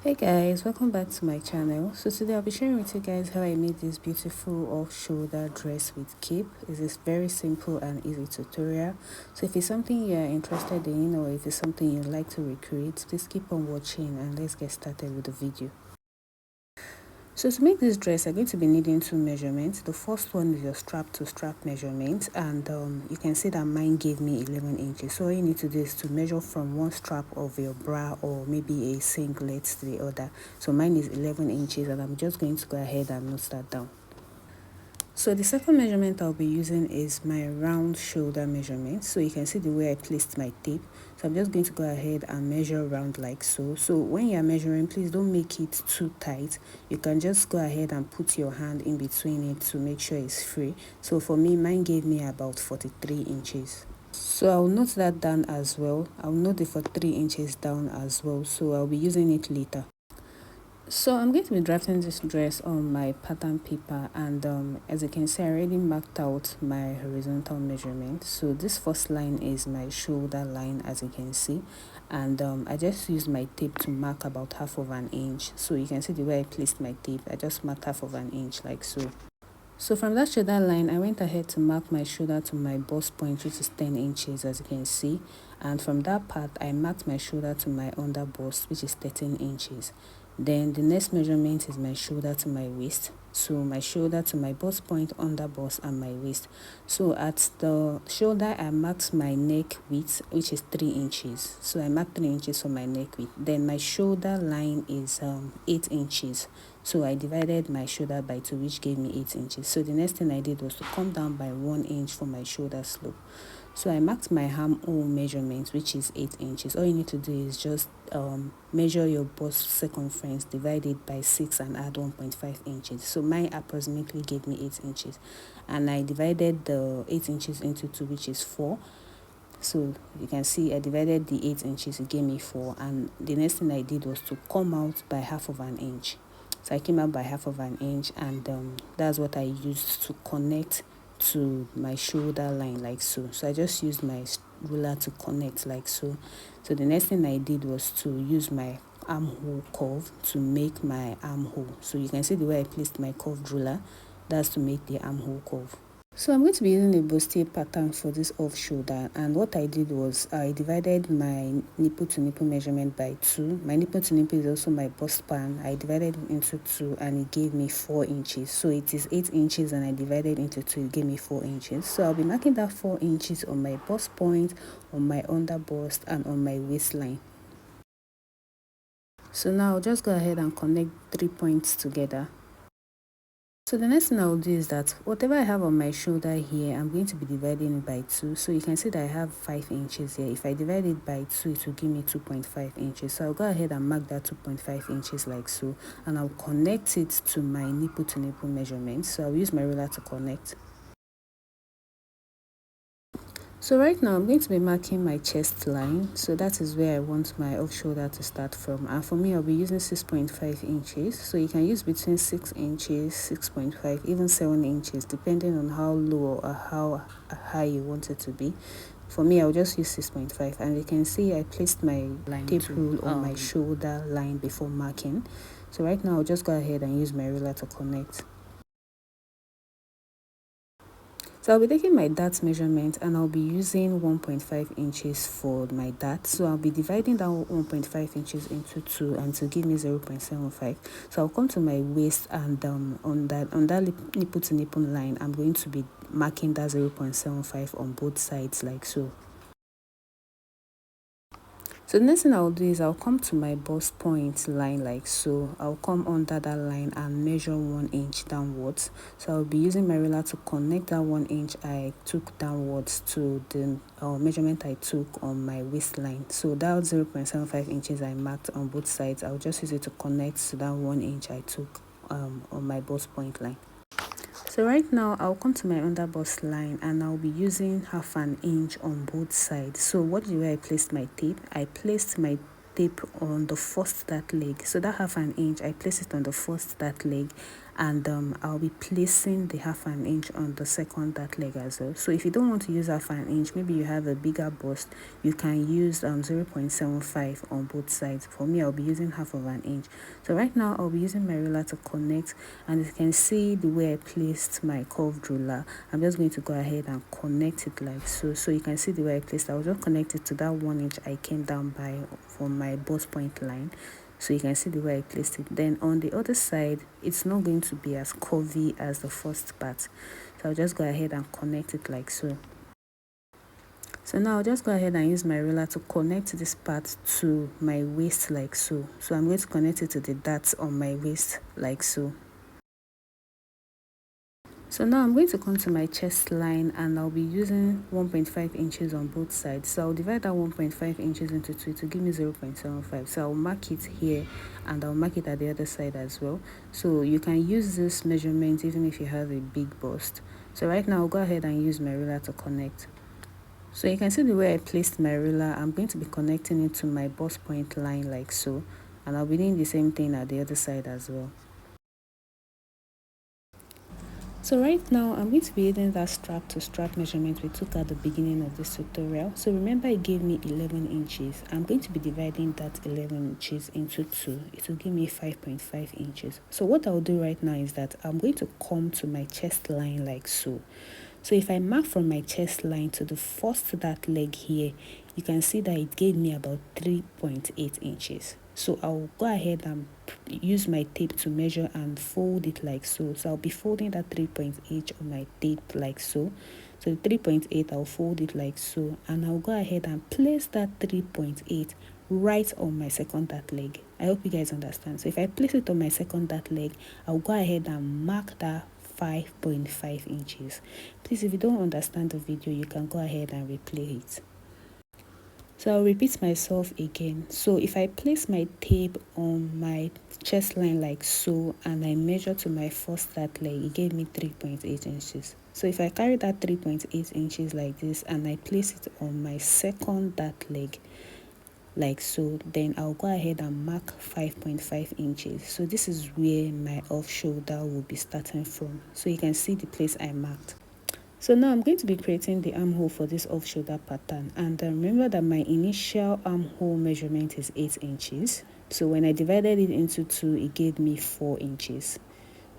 Hey guys, welcome back to my channel. So today I'll be sharing with you guys how I made this beautiful off-shoulder dress with cape. It's this very simple and easy tutorial. So if it's something you're interested in or if it's something you'd like to recreate, please keep on watching and let's get started with the video. So to make this dress, I'm going to be needing two measurements. The first one is your strap to strap measurement, and you can see that mine gave me 11 inches. So all you need to do is to measure from one strap of your bra or maybe a singlet to the other. So mine is 11 inches and I'm just going to go ahead and note that down. So the second measurement I'll be using is my round shoulder measurement. So you can see the way I placed my tape. So I'm just going to go ahead and measure round like so. So when you're measuring, please don't make it too tight. You can just go ahead and put your hand in between it to make sure it's free. So for me, mine gave me about 43 inches. So I'll note that down as well. I'll note the 43 inches down as well. So I'll be using it later. So I'm going to be drafting this dress on my pattern paper, and as you can see, I already marked out my horizontal measurement. So this first line is my shoulder line, as you can see, and I just used my tape to mark about half of an inch. So you can see the way I placed my tape. I just marked half of an inch like so. So from that shoulder line, I went ahead to mark my shoulder to my bust point, which is 10 inches, as you can see. And from that part, I marked my shoulder to my under bust, which is 13 inches. Then the next measurement is my shoulder to my waist. So my shoulder to my bust point, under bust, and my waist. So at the shoulder, I marked my neck width, which is 3 inches. So I marked 3 inches for my neck width. Then my shoulder line is 8 inches. So I divided my shoulder by 2, which gave me 8 inches. So the next thing I did was to come down by 1 inch for my shoulder slope. So I marked my armhole measurement, which is 8 inches. All you need to do is just measure your bust circumference, divide it by 6 and add 1.5 inches. So mine approximately gave me 8 inches. And I divided the 8 inches into 2, which is 4. So you can see I divided the 8 inches, it gave me 4. And the next thing I did was to come out by half of an inch. So I came out by half of an inch, and that's what I used to connect to my shoulder line like so. So I just used my ruler to connect like so. So the next thing I did was to use my armhole curve to make my armhole. So you can see the way I placed my curved ruler, that's to make the armhole curve. So I'm going to be using a bustier pattern for this off shoulder, and what I did was I divided my nipple to nipple measurement by 2. My nipple to nipple is also my bust span. I divided it into 2 and it gave me 4 inches. So it is 8 inches and I divided into 2, it gave me 4 inches. So I'll be marking that 4 inches on my bust point, on my under bust, and on my waistline. So now I'll just go ahead and connect 3 points together. So the next thing I'll do is that whatever I have on my shoulder here, I'm going to be dividing it by 2. So you can see that I have 5 inches here. If I divide it by 2, it will give me 2.5 inches. So I'll go ahead and mark that 2.5 inches like so. And I'll connect it to my nipple to nipple measurement. So I'll use my ruler to connect. So right now I'm going to be marking my chest line. So that is where I want my off shoulder to start from. And for me, I'll be using 6.5 inches. So you can use between 6 inches, 6.5, even 7 inches, depending on how low or how high you want it to be. For me, I'll just use 6.5. And you can see I placed my tape rule on my shoulder line before marking. So right now I'll just go ahead and use my ruler to connect. So I'll be taking my dart measurement and I'll be using 1.5 inches for my dart. So I'll be dividing that 1.5 inches into 2 and to give me 0.75. So I'll come to my waist, and on that nipple to nipple line, I'm going to be marking that 0.75 on both sides like so. So the next thing I'll do is I'll come to my bust point line like so. I'll come under that line and measure 1 inch downwards. So I'll be using my ruler to connect that 1 inch I took downwards to the measurement I took on my waistline. So that 0.75 inches I marked on both sides, I'll just use it to connect to that 1 inch I took on my bust point line. So right now I'll come to my under bust line and I'll be using half an inch on both sides. So what the way I placed my tape, I placed my tape on the first dart leg. So that half an inch, I placed it on the first dart leg, and I'll be placing the 1/2 inch on the second dart leg as well. So if you don't want to use 1/2 inch, maybe you have a bigger bust, you can use 0.75 on both sides. For me, I'll be using 1/2 inch. So right now I'll be using my ruler to connect, and as you can see the way I placed my curved ruler, I'm just going to go ahead and connect it like so. So you can see the way I placed it. I will just connect it to that 1 inch I came down by from my bust point line. So you can see the way I placed it. Then on the other side, it's not going to be as curvy as the first part. So I'll just go ahead and connect it like so. So now I'll just go ahead and use my ruler to connect this part to my waist like so. So I'm going to connect it to the darts on my waist like so. So now I'm going to come to my chest line, and I'll be using 1.5 inches on both sides. So I'll divide that 1.5 inches into 2 to give me 0.75. So I'll mark it here, and I'll mark it at the other side as well. So you can use this measurement even if you have a big bust. So right now I'll go ahead and use my ruler to connect. So you can see the way I placed my ruler. I'm going to be connecting it to my bust point line like so, and I'll be doing the same thing at the other side as well. So right now I'm going to be using that strap to strap measurement we took at the beginning of this tutorial. So remember it gave me 11 inches. I'm going to be dividing that 11 inches into 2. It will give me 5.5 inches. So what I'll do right now is that I'm going to come to my chest line like so. So if I mark from my chest line to the first dart leg here, you can see that it gave me about 3.8 inches. So I'll go ahead and use my tape to measure and fold it like so. So I'll be folding that 3.8 on my tape like so. So the 3.8, I'll fold it like so, and I'll go ahead and place that 3.8 right on my second dart leg. I hope you guys understand. So if I place it on my second dart leg, I'll go ahead and mark that 5.5 inches. Please, if you don't understand the video, you can go ahead and replay it. So I'll repeat myself again. So if I place my tape on my chest line like so, and I measure to my first dart leg, it gave me 3.8 inches. So if I carry that 3.8 inches like this and I place it on my second dart leg like so, then I'll go ahead and mark 5.5 inches. So this is where my off shoulder will be starting from. So you can see the place I marked. So now I'm going to be creating the armhole for this off shoulder pattern, and remember that my initial armhole measurement is 8 inches. So when I divided it into 2, it gave me 4 inches.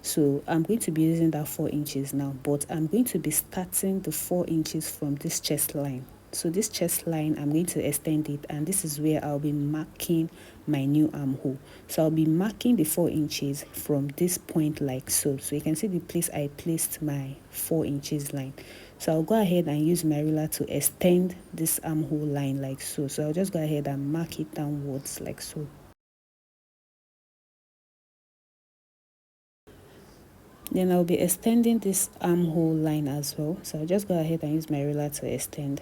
So I'm going to be using that 4 inches now, but I'm going to be starting the 4 inches from this chest line. So this chest line, I'm going to extend it, and this is where I'll be marking my new armhole. So I'll be marking the 4 inches from this point like so. So you can see the place I placed my 4 inches line. So I'll go ahead and use my ruler to extend this armhole line like so. So I'll just go ahead and mark it downwards like so. Then I'll be extending this armhole line as well. So I'll just go ahead and use my ruler to extend.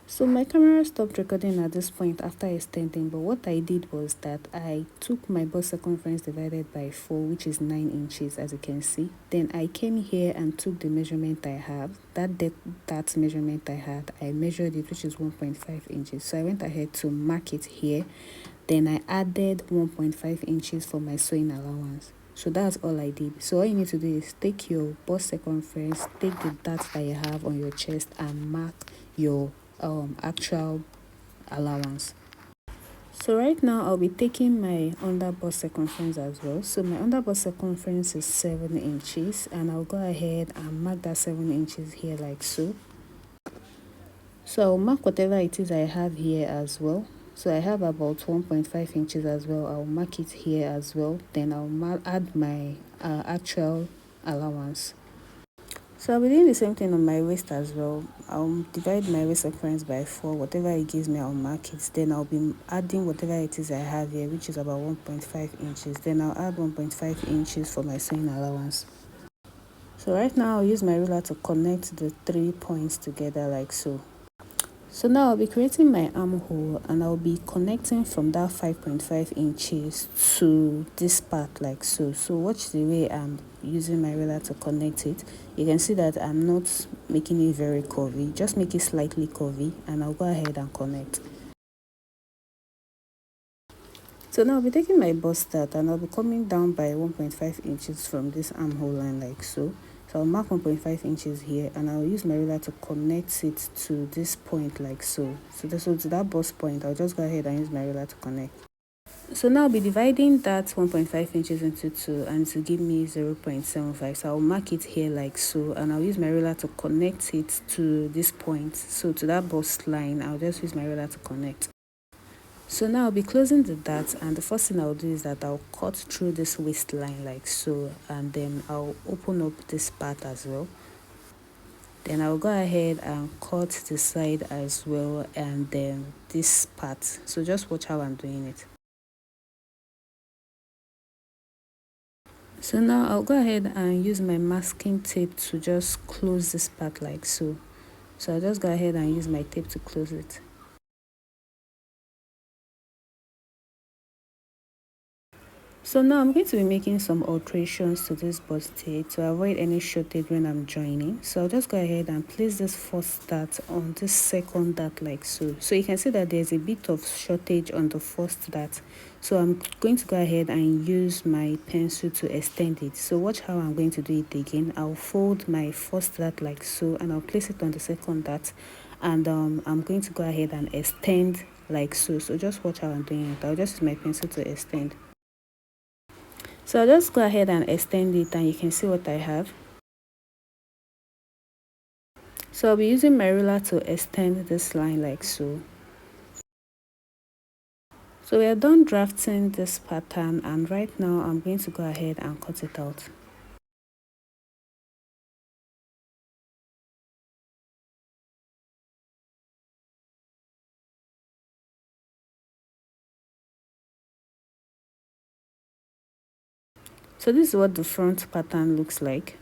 So my camera stopped recording at this point after extending, but what I did was that I took my bust circumference divided by 4, which is 9 inches, as you can see. Then I came here and took the measurement I have, that measurement I had, I measured it, which is 1.5 inches. So I went ahead to mark it here. Then I added 1.5 inches for my sewing allowance. So that's all I did. So all you need to do is take your bust circumference, take the darts that you have on your chest, and mark your actual allowance. So right now I'll be taking my under bust circumference as well. So my under bust circumference is 7 inches, and I'll go ahead and mark that 7 inches here like so. So I'll mark whatever it is I have here as well. So I have about 1.5 inches as well. I'll mark it here as well. Then I'll add my actual allowance. So I'll be doing the same thing on my waist as well. I'll divide my waist circumference by 4. Whatever it gives me, I'll mark it. Then I'll be adding whatever it is I have here, which is about 1.5 inches. Then I'll add 1.5 inches for my sewing allowance. So right now I'll use my ruler to connect the 3 points together like so. So now I'll be creating my armhole, and I'll be connecting from that 5.5 inches to this part like so. So watch the way I'm using my ruler to connect it. You can see that I'm not making it very curvy, just make it slightly curvy, and I'll go ahead and connect. So now I'll be taking my bust start and I'll be coming down by 1.5 inches from this armhole line like so. So I'll mark 1.5 inches here and I'll use my ruler to connect it to this point like so. So to that bust point, I'll just go ahead and use my ruler to connect. So now I'll be dividing that 1.5 inches into 2 and to give me 0.75. So I'll mark it here like so and I'll use my ruler to connect it to this point. So to that bust line, I'll just use my ruler to connect. So now I'll be closing the dart and the first thing I'll do is that I'll cut through this waistline like so and then I'll open up this part as well. Then I'll go ahead and cut the side as well and then this part. So just watch how I'm doing it. So now I'll go ahead and use my masking tape to just close this part like so. So I'll just go ahead and use my tape to close it. So now I'm going to be making some alterations to this bust tape to avoid any shortage when I'm joining. So I'll just go ahead and place this first dart on this second dart like so. So you can see that there's a bit of shortage on the first dart. So I'm going to go ahead and use my pencil to extend it. So watch how I'm going to do it again. I'll fold my first dart like so and I'll place it on the second dart. And I'm going to go ahead and extend like so. So just watch how I'm doing it. I'll just use my pencil to extend. So I'll just go ahead and extend it and you can see what I have. So I'll be using my ruler to extend this line like so. So we are done drafting this pattern and right now I'm going to go ahead and cut it out. So this is what the front pattern looks like.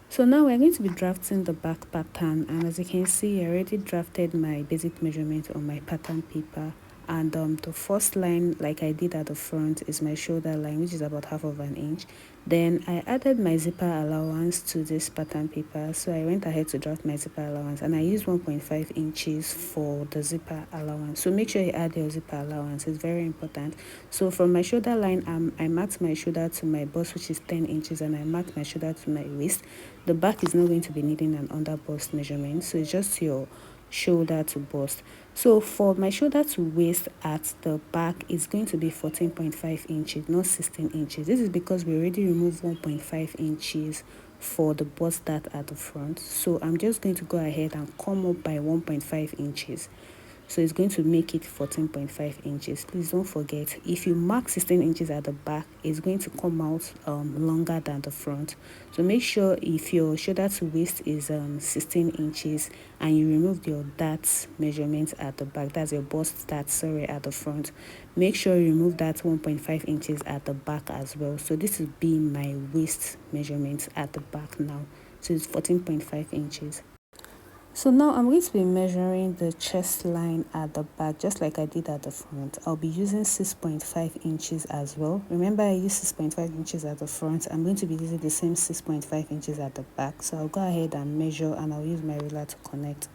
So now we're going to be drafting the back pattern and as you can see I already drafted my basic measurement on my pattern paper and the first line like I did at the front is my shoulder line which is about half of an inch. Then I added my zipper allowance to this pattern paper, so I went ahead to draft my zipper allowance and I used 1.5 inches for the zipper allowance. So make sure you add your zipper allowance, it's very important. So from my shoulder line I marked my shoulder to my bust which is 10 inches and I marked my shoulder to my waist. The back is not going to be needing an under bust measurement, so it's just your shoulder to bust. So for my shoulder to waist at the back is going to be 14.5 inches, not 16 inches. This is because we already removed 1.5 inches for the bust dart at the front. So I'm just going to go ahead and come up by 1.5 inches. So it's going to make it 14.5 inches. Please don't forget, if you mark 16 inches at the back, it's going to come out longer than the front. So make sure if your shoulder to waist is 16 inches and you remove your dart measurement at the back, that's your bust dart, sorry, at the front, make sure you remove that 1.5 inches at the back as well. So this will be my waist measurement at the back now. So it's 14.5 inches. So now I'm going to be measuring the chest line at the back just like I did at the front. I'll be using 6.5 inches as well. Remember I used 6.5 inches at the front. I'm going to be using the same 6.5 inches at the back. So I'll go ahead and measure and I'll use my ruler to connect.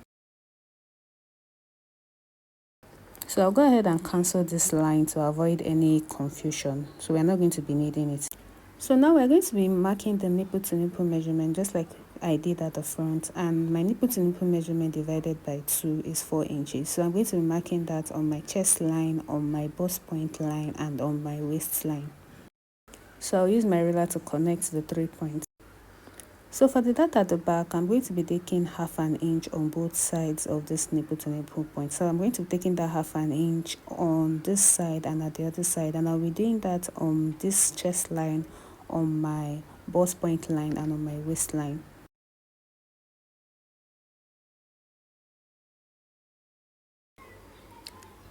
So I'll go ahead and cancel this line to avoid any confusion. So we're not going to be needing it. So now we're going to be marking the nipple to nipple measurement just like I did at the front, and my nipple to nipple measurement divided by 2 is 4 inches. So I'm going to be marking that on my chest line, on my bust point line and on my waist line. So I'll use my ruler to connect the 3 points. So for the dart at the back, I'm going to be taking half an inch on both sides of this nipple to nipple point. So I'm going to be taking that half an inch on this side and at the other side, and I'll be doing that on this chest line, on my bust point line and on my waistline.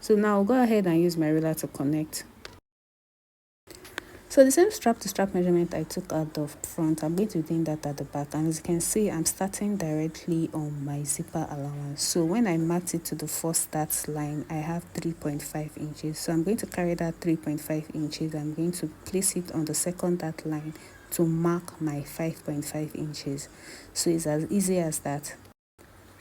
So now I'll go ahead and use my ruler to connect. So the same strap to strap measurement I took at the front, I'm going to be doing that at the back, and as you can see I'm starting directly on my zipper allowance. So when I marked it to the first dart line, I have 3.5 inches. So I'm going to carry that 3.5 inches, I'm going to place it on the second dart line to mark my 5.5 inches. So it's as easy as that.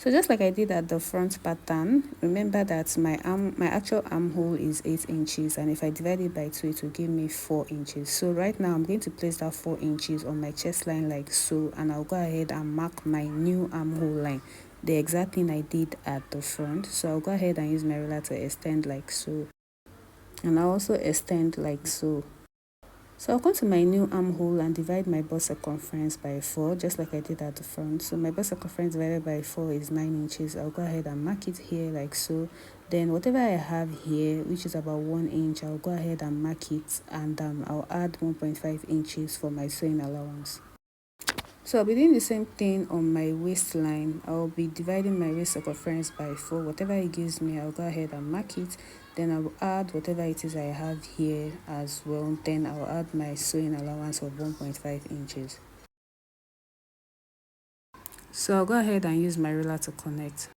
So just like I did at the front pattern, remember that my actual armhole is 8 inches, and if I divide it by 2, it will give me 4 inches. So right now I'm going to place that 4 inches on my chest line like so, and I'll go ahead and mark my new armhole line, the exact thing I did at the front. So I'll go ahead and use my ruler to extend like so, and I'll also extend like so. So I'll come to my new armhole and divide my bust circumference by 4, just like I did at the front. So my bust circumference divided by 4 is 9 inches. I'll go ahead and mark it here like so. Then whatever I have here, which is about 1 inch, I'll go ahead and mark it, and I'll add 1.5 inches for my sewing allowance. So I'll be doing the same thing on my waistline. I'll be dividing my waist circumference by 4. Whatever it gives me, I'll go ahead and mark it. Then I'll add whatever it is I have here as well. Then I'll add my sewing allowance of 1.5 inches. So I'll go ahead and use my ruler to connect.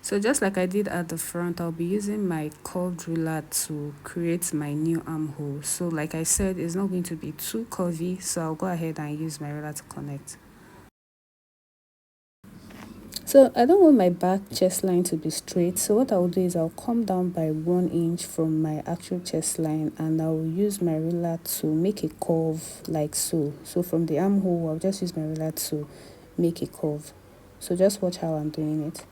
So just like I did at the front, I'll be using my curved ruler to create my new armhole. So like I said, it's not going to be too curvy, so I'll go ahead and use my ruler to connect. So I don't want my back chest line to be straight, so what I'll do is I'll come down by 1 inch from my actual chest line, and I'll use my ruler to make a curve like so. So from the armhole, I'll just use my ruler to make a curve. So just watch how I'm doing it.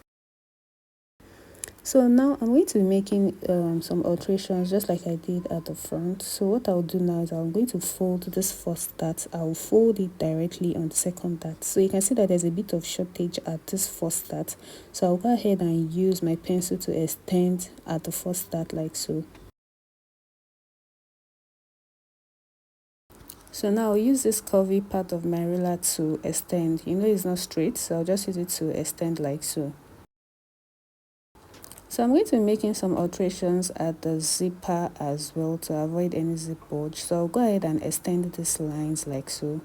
So now I'm going to be making some alterations just like I did at the front. So what I'll do now is I'm going to fold this first dart. I'll fold it directly on the second dart. So you can see that there's a bit of shortage at this first dart. So I'll go ahead and use my pencil to extend at the first dart like so. So now I'll use this curvy part of my ruler to extend. You know it's not straight, so I'll just use it to extend like so. So I'm going to be making some alterations at the zipper as well to avoid any zip bulge. So I'll go ahead and extend these lines like so.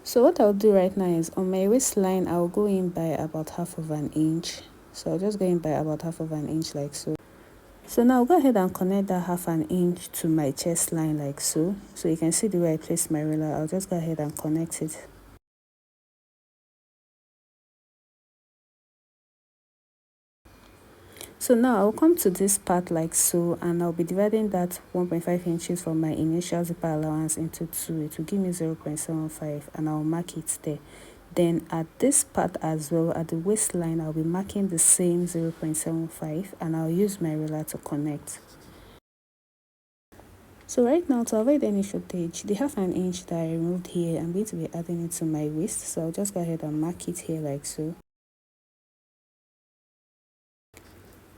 So what I'll do right now is on my waistline, I'll go in by about half of an inch. So I'll just go in by about half of an inch like so. So now I'll go ahead and connect that half an inch to my chest line like so. So you can see the way I place my ruler. I'll just go ahead and connect it. So now I'll come to this part like so, and I'll be dividing that 1.5 inches from my initial zipper allowance into 2. It will give me 0.75, and I'll mark it there. Then at this part as well, at the waistline, I'll be marking the same 0.75, and I'll use my ruler to connect. So right now, to avoid any shortage, the half an inch that I removed here, I'm going to be adding it to my waist. So I'll just go ahead and mark it here like so.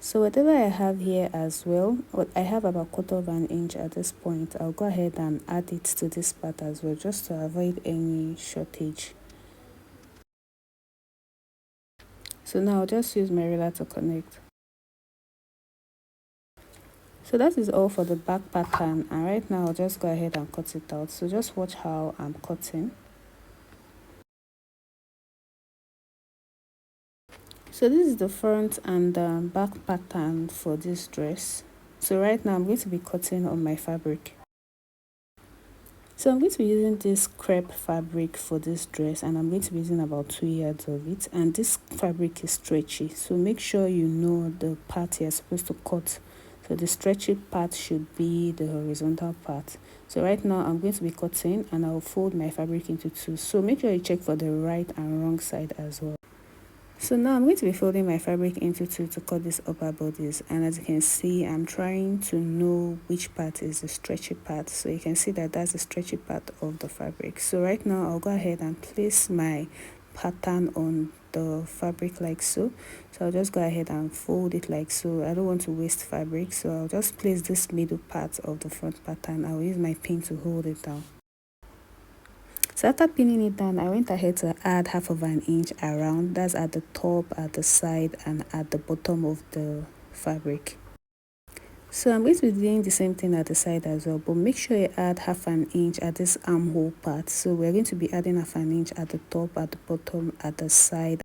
So whatever I have here as well, what I have about 1/4 of an inch at this point, I'll go ahead and add it to this part as well, just to avoid any shortage. So now I'll just use my ruler to connect. So that is all for the back pattern, and right now I'll just go ahead and cut it out. So just watch how I'm cutting. So this is the front and back pattern for this dress. So right now I'm going to be cutting on my fabric. So I'm going to be using this crepe fabric for this dress, and I'm going to be using about 2 yards of it, and this fabric is stretchy, so make sure you know the part you're supposed to cut. So the stretchy part should be the horizontal part. So right now I'm going to be cutting, and I'll fold my fabric into 2, so make sure you check for the right and wrong side as well. So now I'm going to be folding my fabric into 2 to cut these upper bodies, and as you can see, I'm trying to know which part is the stretchy part. So you can see that that's the stretchy part of the fabric. So right now I'll go ahead and place my pattern on the fabric like so. So I'll just go ahead and fold it like so. I don't want to waste fabric, so I'll just place this middle part of the front pattern. I'll use my pin to hold it down. So after pinning it down, I went ahead to add half of an inch around. That's at the top, at the side, and at the bottom of the fabric. So I'm going to be doing the same thing at the side as well, but make sure you add half an inch at this armhole part. So we're going to be adding half an inch at the top, at the bottom, at the side.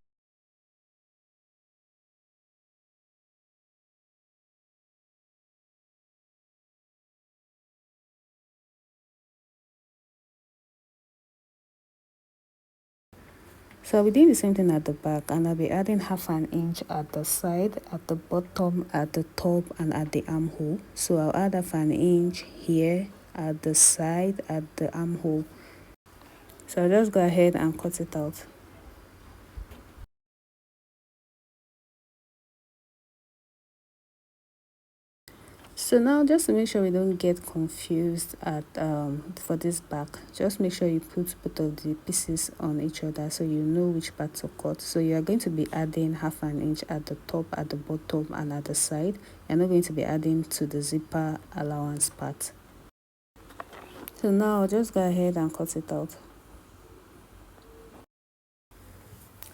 So I'll be doing the same thing at the back, and I'll be adding half an inch at the side, at the bottom, at the top, and at the armhole. So I'll add half an inch here at the side, at the armhole. So I'll just go ahead and cut it out. So now, just to make sure we don't get confused at for this back, just make sure you put both of the pieces on each other so you know which part to cut. So you are going to be adding half an inch at the top, at the bottom, and at the side. You're not going to be adding to the zipper allowance part. So now I'll just go ahead and cut it out.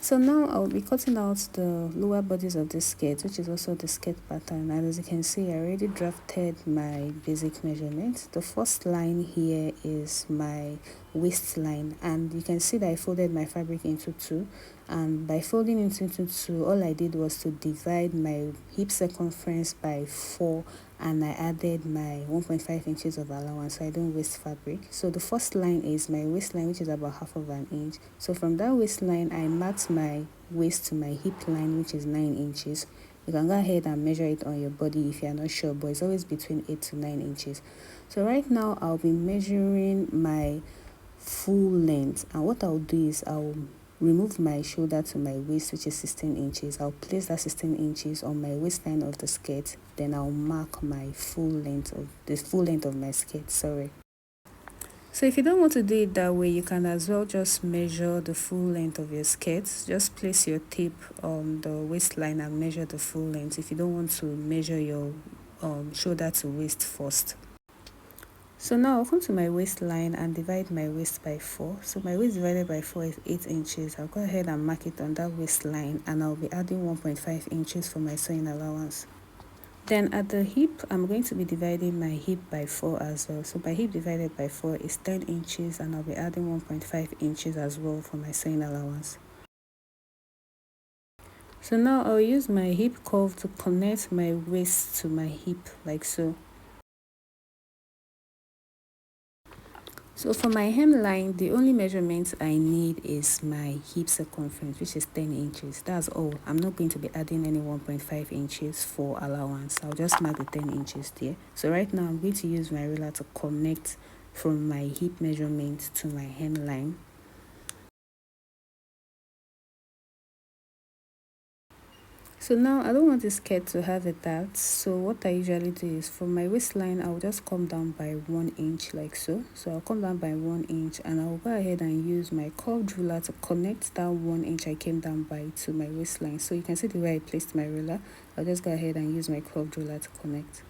So now I'll be cutting out the lower bodies of this skirt, which is also the skirt pattern. And as you can see, I already drafted my basic measurements. The first line here is my waistline, and you can see that I folded my fabric into two. And by folding it into two, all I did was to divide my hip circumference by 4, and I added my 1.5 inches of allowance so I don't waste fabric. So the first line is my waistline, which is about half of an inch. So from that waistline, I marked my waist to my hip line, which is 9 inches. You can go ahead and measure it on your body if you're not sure, but it's always between 8 to 9 inches. So right now I'll be measuring my full length, and what I'll do is I'll remove my shoulder to my waist, which is 16 inches. I'll place that 16 inches on my waistline of the skirt, then I'll mark my full length of my skirt. So if you don't want to do it that way, you can as well just measure the full length of your skirt. Just place your tape on the waistline and measure the full length if you don't want to measure your shoulder to waist first. So now I'll come to my waistline and divide my waist by 4. So my waist divided by 4 is 8 inches. I'll go ahead and mark it on that waistline, and I'll be adding 1.5 inches for my sewing allowance. Then at the hip, I'm going to be dividing my hip by 4 as well. So my hip divided by 4 is 10 inches, and I'll be adding 1.5 inches as well for my sewing allowance. So now I'll use my hip curve to connect my waist to my hip like so. So for my hemline, the only measurement I need is my hip circumference, which is 10 inches. That's all. I'm not going to be adding any 1.5 inches for allowance. I'll just mark the 10 inches there. So right now I'm going to use my ruler to connect from my hip measurement to my hemline. So now I don't want this skirt to have a dart, so what I usually do is from my waistline I'll just come down by 1 inch like so. So I'll come down by 1 inch, and I'll go ahead and use my curved ruler to connect that 1 inch I came down by to my waistline. So you can see the way I placed my ruler. I'll just go ahead and use my curved ruler to connect.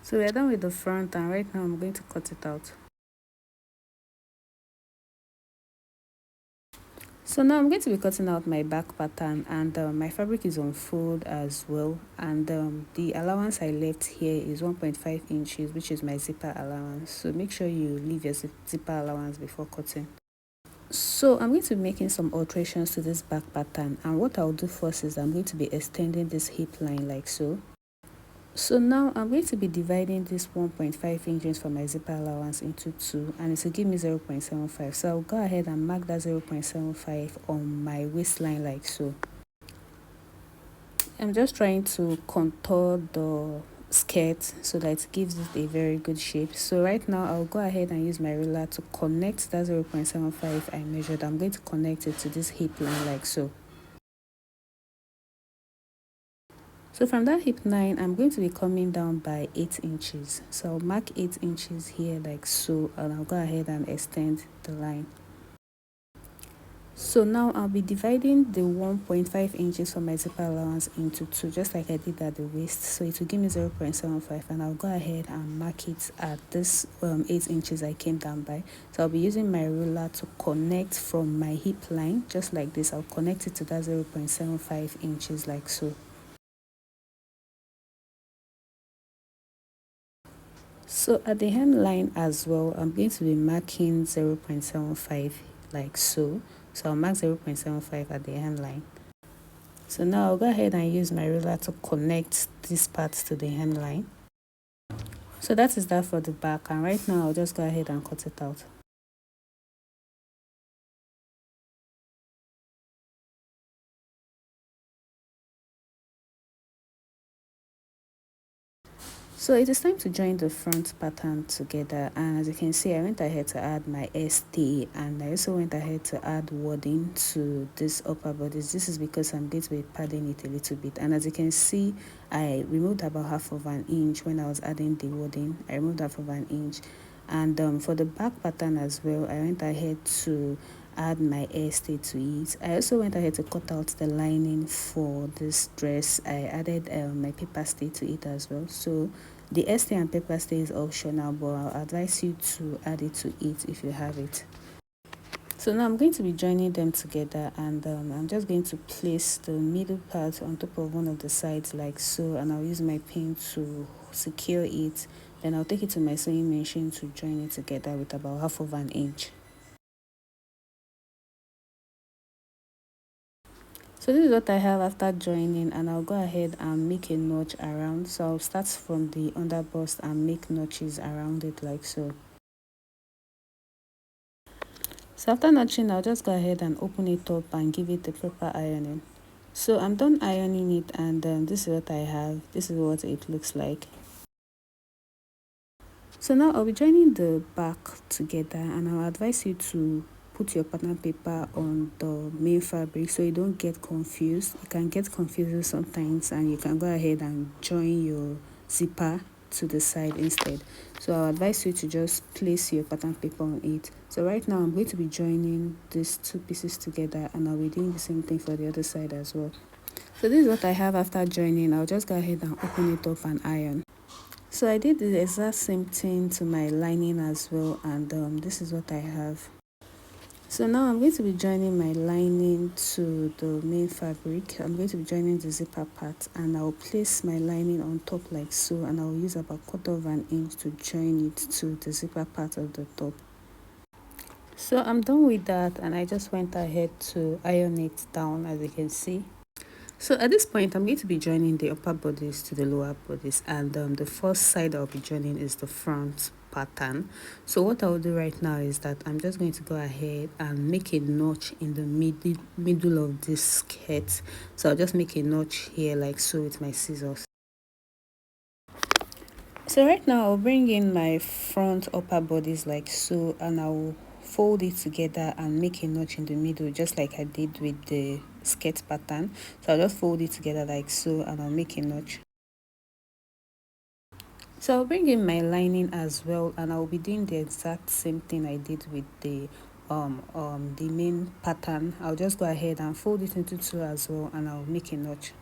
So we're done with the front, and right now I'm going to cut it out. So now I'm going to be cutting out my back pattern, and my fabric is on fold as well, and the allowance I left here is 1.5 inches, which is my zipper allowance. So make sure you leave your zipper allowance before cutting. So I'm going to be making some alterations to this back pattern, and what I'll do first is I'm going to be extending this hip line like so. So now I'm going to be dividing this 1.5 inches for my zipper allowance into 2, and it will give me 0.75. So I'll go ahead and mark that 0.75 on my waistline like so. I'm just trying to contour the skirt so that it gives it a very good shape. So right now I'll go ahead and use my ruler to connect that 0.75 I measured. I'm going to connect it to this hip line like so. So from that hip line, I'm going to be coming down by 8 inches. So I'll mark 8 inches here like so, and I'll go ahead and extend the line. So now I'll be dividing the 1.5 inches for my zipper allowance into 2, just like I did at the waist. So it will give me 0.75, and I'll go ahead and mark it at this 8 inches I came down by. So I'll be using my ruler to connect from my hip line, just like this. I'll connect it to that 0.75 inches like so. So at the hemline as well, I'm going to be marking 0.75 like so. So I'll mark 0.75 at the hemline. So now I'll go ahead and use my ruler to connect this part to the hemline. So that is that for the back, and right now I'll just go ahead and cut it out. So it is time to join the front pattern together, and as you can see, I went ahead to add my ST, and I also went ahead to add wording to this upper bodice. This is because I'm going to be padding it a little bit, and as you can see, I removed about half of an inch when I was adding the wording. I removed half of an inch, and for the back pattern as well, I went ahead to add my ST to it. I also went ahead to cut out the lining for this dress. I added my paper stay to it as well. So the ST and paper stay is optional, but I'll advise you to add it to it if you have it. So now I'm going to be joining them together, and I'm just going to place the middle part on top of one of the sides like so, and I'll use my pin to secure it. Then I'll take it to my sewing machine to join it together with about half of an inch. So this is what I have after joining, and I'll go ahead and make a notch around. So I'll start from the underbust and make notches around it like so. So after notching, I'll just go ahead and open it up and give it the proper ironing. So I'm done ironing it, and this is what I have. This is what it looks like. So now I'll be joining the back together, and I'll advise you to put your pattern paper on the main fabric so you don't get confused. You can get confused sometimes, and you can go ahead and join your zipper to the side instead. So I'll advise you to just place your pattern paper on it. So right now I'm going to be joining these two pieces together, and I'll be doing the same thing for the other side as well. So this is what I have after joining. I'll just go ahead and open it up and iron. So I did the exact same thing to my lining as well, and this is what I have. So now I'm going to be joining my lining to the main fabric. I'm going to be joining the zipper part, and I'll place my lining on top like so, and I'll use about 1/4 of an inch to join it to the zipper part of the top. So I'm done with that, and I just went ahead to iron it down, as you can see. So at this point, I'm going to be joining the upper bodice to the lower bodice, and the first side I'll be joining is the front pattern. So what I'll do right now is that I'm just going to go ahead and make a notch in the middle of this skirt. So I'll just make a notch here like so with my scissors. So right now I'll bring in my front upper bodice like so, and I'll fold it together and make a notch in the middle just like I did with the skirt pattern. So I'll just fold it together like so, and I'll make a notch. So I'll bring in my lining as well, and I'll be doing the exact same thing I did with the main pattern. I'll just go ahead and fold it into two as well, and I'll make a notch.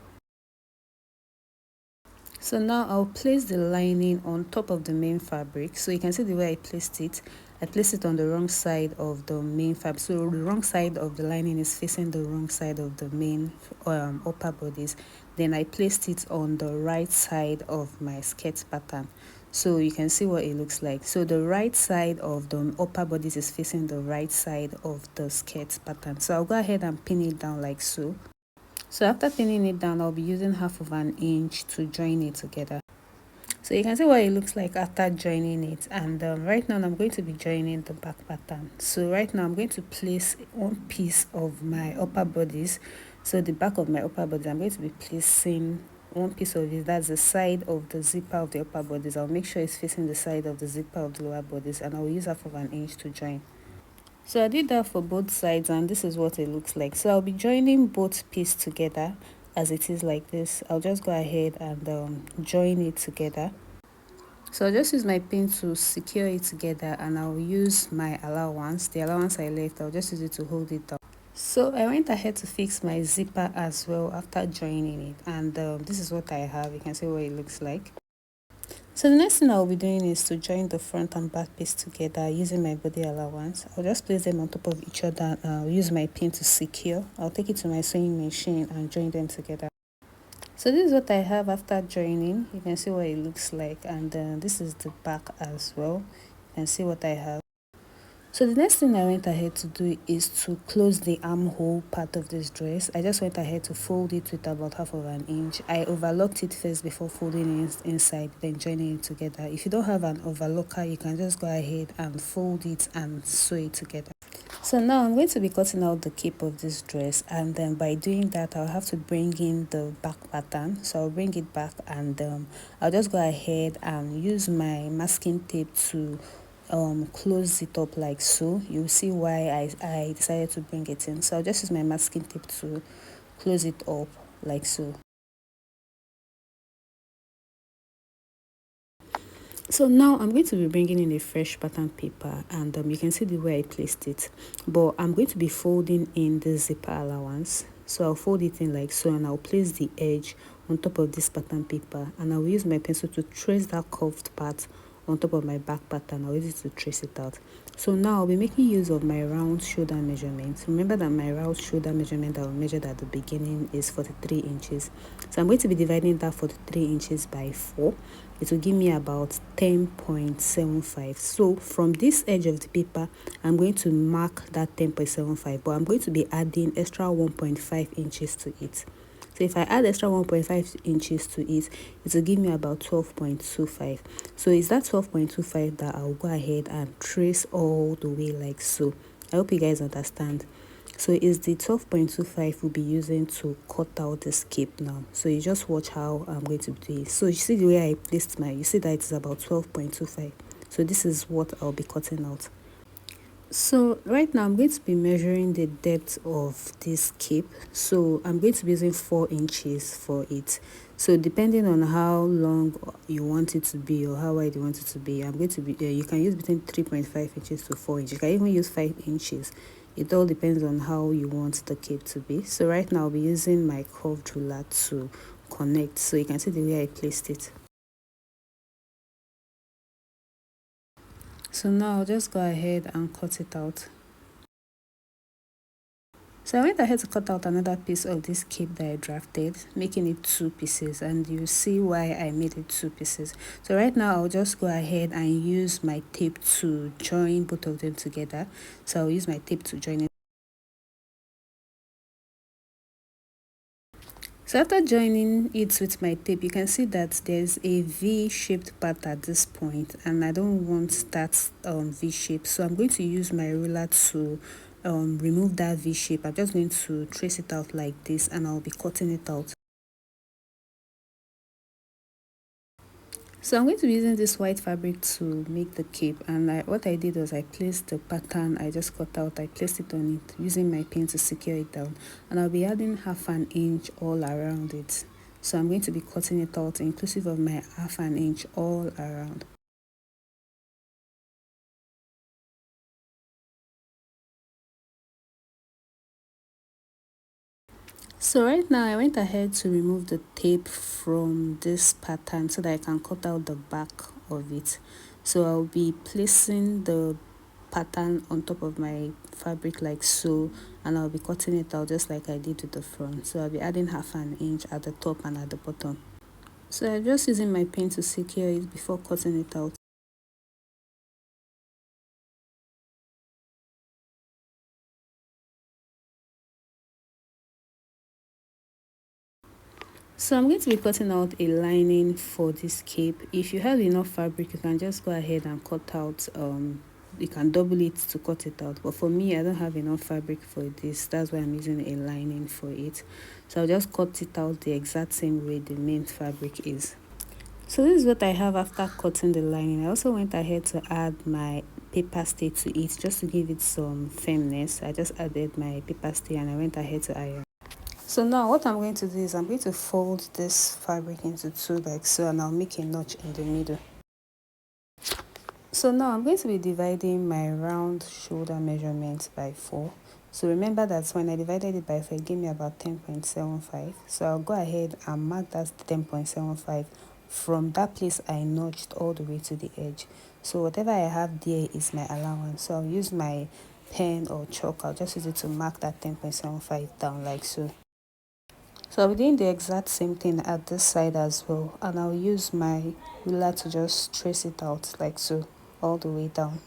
So now I'll place the lining on top of the main fabric. So you can see the way I placed it. I placed it on the wrong side of the main fabric. So the wrong side of the lining is facing the wrong side of the main upper bodice. Then I placed it on the right side of my skirt pattern. So you can see what it looks like. So the right side of the upper bodice is facing the right side of the skirt pattern. So I'll go ahead and pin it down like so. So after pinning it down, I'll be using half of an inch to join it together. So you can see what it looks like after joining it, and right now I'm going to be joining the back pattern. So right now I'm going to place one piece of my upper bodice. So the back of my upper bodice, I'm going to be placing one piece of it. That's the side of the zipper of the upper bodice. I'll make sure it's facing the side of the zipper of the lower bodice, and I'll use half of an inch to join. So I did that for both sides, and this is what it looks like. So I'll be joining both pieces together as it is like this. I'll just go ahead and join it together. So I'll just use my pin to secure it together, and I'll use my allowance. The allowance I left, I'll just use it to hold it down. So I went ahead to fix my zipper as well after joining it, and this is what I have. You can see what it looks like. So the next thing I'll be doing is to join the front and back piece together using my body allowance. I'll just place them on top of each other, and I'll use my pin to secure. I'll take it to my sewing machine and join them together. So this is what I have after joining. You can see what it looks like, and this is the back as well. You can see what I have. So the next thing I went ahead to do is to close the armhole part of this dress. I just went ahead to fold it with about half of an inch. I overlocked it first before folding it inside, then joining it together. If you don't have an overlocker, you can just go ahead and fold it and sew it together. So now I'm going to be cutting out the cape of this dress, and then by doing that I'll have to bring in the back pattern. So I'll bring it back, and I'll just go ahead and use my masking tape to close it up like so. You'll see why I decided to bring it in. So I'll just use my masking tape to close it up like so. So now I'm going to be bringing in a fresh pattern paper, and you can see the way I placed it, but I'm going to be folding in the zipper allowance. So I'll fold it in like so, and I'll place the edge on top of this pattern paper, and I'll use my pencil to trace that curved part on top of my back pattern. I'll use it to trace it out. So now I'll be making use of my round shoulder measurement. Remember that my round shoulder measurement that I measured at the beginning is 43 inches. So I'm going to be dividing that 43 inches by 4. It will give me about 10.75. So from this edge of the paper, I'm going to mark that 10.75, but I'm going to be adding extra 1.5 inches to it. So if I add extra 1.5 inches to it, it will give me about 12.25. So it's that 12.25 that I'll go ahead and trace all the way like so. I hope you guys understand. So it's the 12.25 we'll be using to cut out this cape now. So you just watch how I'm going to do it. So you see the way I placed you see that it's about 12.25. So this is what I'll be cutting out. So right now I'm going to be measuring the depth of this cape. So I'm going to be using 4 inches for it. So depending on how long you want it to be or how wide you want it to be, I'm going to be you can use between 3.5 inches to 4 inches. You can even use 5 inches. It all depends on how you want the cape to be. So right now I'll be using my curved ruler to connect. So you can see the way I placed it. So now I'll just go ahead and cut it out. So I went ahead to cut out another piece of this cape that I drafted, making it 2 pieces, and you see why I made it 2 pieces. So right now I'll just go ahead and use my tape to join both of them together. So I'll use my tape to join it. So after joining it with my tape, you can see that there's a V-shaped part at this point, and I don't want that V shape. So I'm going to use my ruler to remove that V shape. I'm just going to trace it out like this, and I'll be cutting it out. So I'm going to be using this white fabric to make the cape, and what I did was I placed the pattern I just cut out, I placed it on it using my pin to secure it down, and I'll be adding half an inch all around it. So I'm going to be cutting it out inclusive of my half an inch all around. So right now I went ahead to remove the tape from this pattern so that I can cut out the back of it. So I'll be placing the pattern on top of my fabric like so, and I'll be cutting it out just like I did with the front. So I'll be adding half an inch at the top and at the bottom. So I'm just using my pin to secure it before cutting it out. So I'm going to be cutting out a lining for this cape. If you have enough fabric, you can just go ahead and cut out you can double it to cut it out, but for me I don't have enough fabric for this. That's why I'm using a lining for it. So I'll just cut it out the exact same way the main fabric is. So this is what I have after cutting the lining. I also went ahead to add my paper stay to it just to give it some firmness. I just added my paper stay and I went ahead to iron. So now what I'm going to do is I'm going to fold this fabric into 2 like so, and I'll make a notch in the middle. So now I'm going to be dividing my round shoulder measurement by 4. So remember that when I divided it by 4, it gave me about 10.75. So I'll go ahead and mark that 10.75 from that place I notched all the way to the edge. So whatever I have there is my allowance. So I'll use my pen or chalk. I'll just use it to mark that 10.75 down like so. So I'll be doing the exact same thing at this side as well, and I'll use my ruler to just trace it out like so all the way down.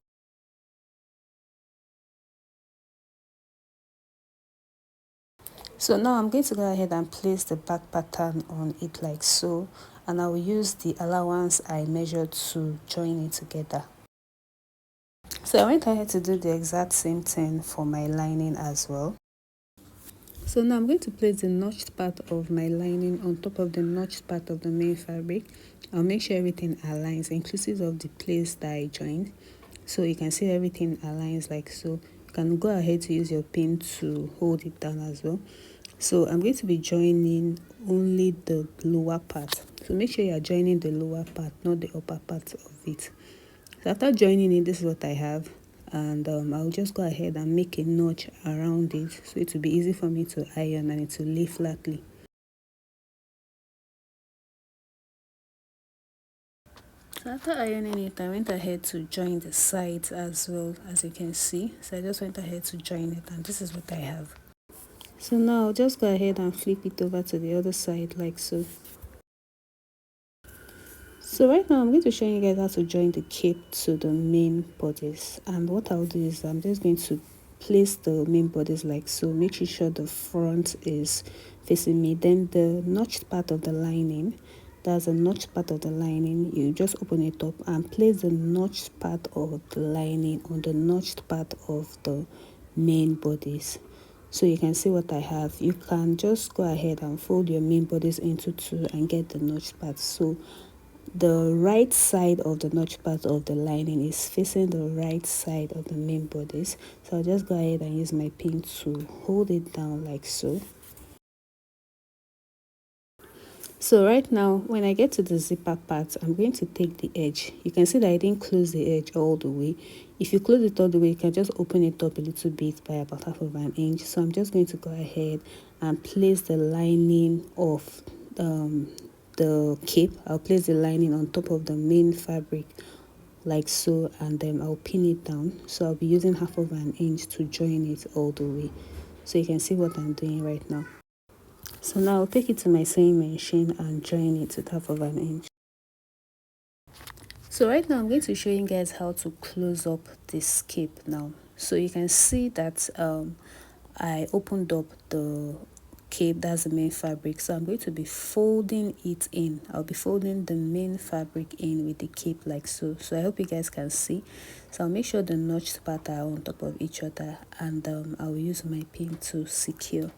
So now I'm going to go ahead and place the back pattern on it like so, and I will use the allowance I measured to join it together. So I went ahead to do the exact same thing for my lining as well. So now I'm going to place the notched part of my lining on top of the notched part of the main fabric. I'll make sure everything aligns, inclusive of the place that I joined. So you can see everything aligns like so. You can go ahead to use your pin to hold it down as well. So I'm going to be joining only the lower part. So make sure you are joining the lower part, not the upper part of it. So after joining it, this is what I have. And I'll just go ahead and make a notch around it so it will be easy for me to iron and it will lay flatly. So after ironing it, I went ahead to join the sides as well, as you can see. So I just went ahead to join it, and this is what I have. So now I'll just go ahead and flip it over to the other side like so. So right now I'm going to show you guys how to join the cape to the main bodice, and what I'll do is I'm just going to place the main bodice like so, making sure the front is facing me. Then the notched part of the lining, that's a notched part of the lining, you just open it up and place the notched part of the lining on the notched part of the main bodice. So you can see what I have. You can just go ahead and fold your main bodice into two and get the notched part. So the right side of the notch part of the lining is facing the right side of the main bodice. So I'll just go ahead and use my pin to hold it down like so. So right now, when I get to the zipper part, I'm going to take the edge. You can see that I didn't close the edge all the way. If you close it all the way, you can just open it up a little bit by about half of an inch. So I'm just going to go ahead and place the lining of the cape. I'll place the lining on top of the main fabric like so, and then I'll pin it down. So I'll be using half of an inch to join it all the way. So you can see what I'm doing right now. So now I'll take it to my sewing machine and join it with half of an inch. So right now I'm going to show you guys how to close up this cape now. So you can see that I opened up the cape, that's the main fabric. So I'm going to be folding it in. I'll be folding the main fabric in with the cape like so. So I hope you guys can see. So I'll make sure the notched part are on top of each other, and I'll use my pin to secure.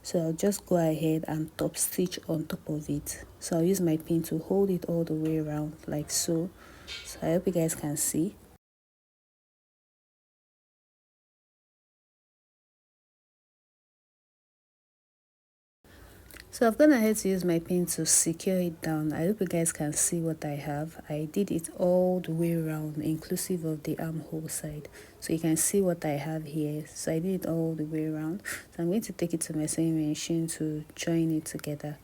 So I'll just go ahead and top stitch on top of it. So I'll use my pin to hold it all the way around like so. So I hope you guys can see. So I've gone ahead to use my pin to secure it down. I hope you guys can see what I have. I did it all the way around, inclusive of the armhole side. So you can see what I have here. So I did it all the way around. So I'm going to take it to my sewing machine to join it together.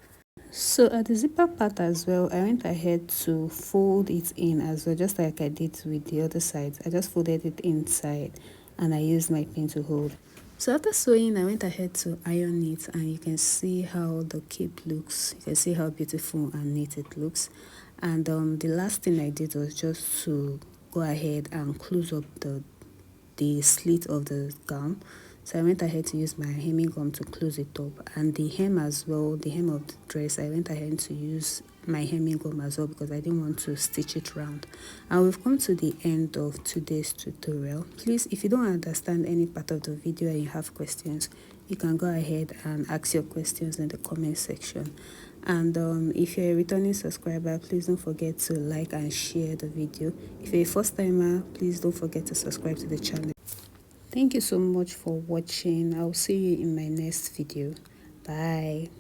So at the zipper part as well, I went ahead to fold it in as well, just like I did with the other side. I just folded it inside and I used my pin to hold. So after sewing, I went ahead to iron it, and you can see how the cape looks. You can see how beautiful and neat it looks. And the last thing I did was just to go ahead and close up the slit of the gown. So I went ahead to use my hemming gum to close it up, and the hem as well, the hem of the dress, I went ahead to use my hemming gum as well because I didn't want to stitch it round. And we've come to the end of today's tutorial. Please, if you don't understand any part of the video and you have questions, you can go ahead and ask your questions in the comment section. And if you're a returning subscriber, please don't forget to like and share the video. If you're a first timer, please don't forget to subscribe to the channel. Thank you so much for watching. I'll see you in my next video. Bye.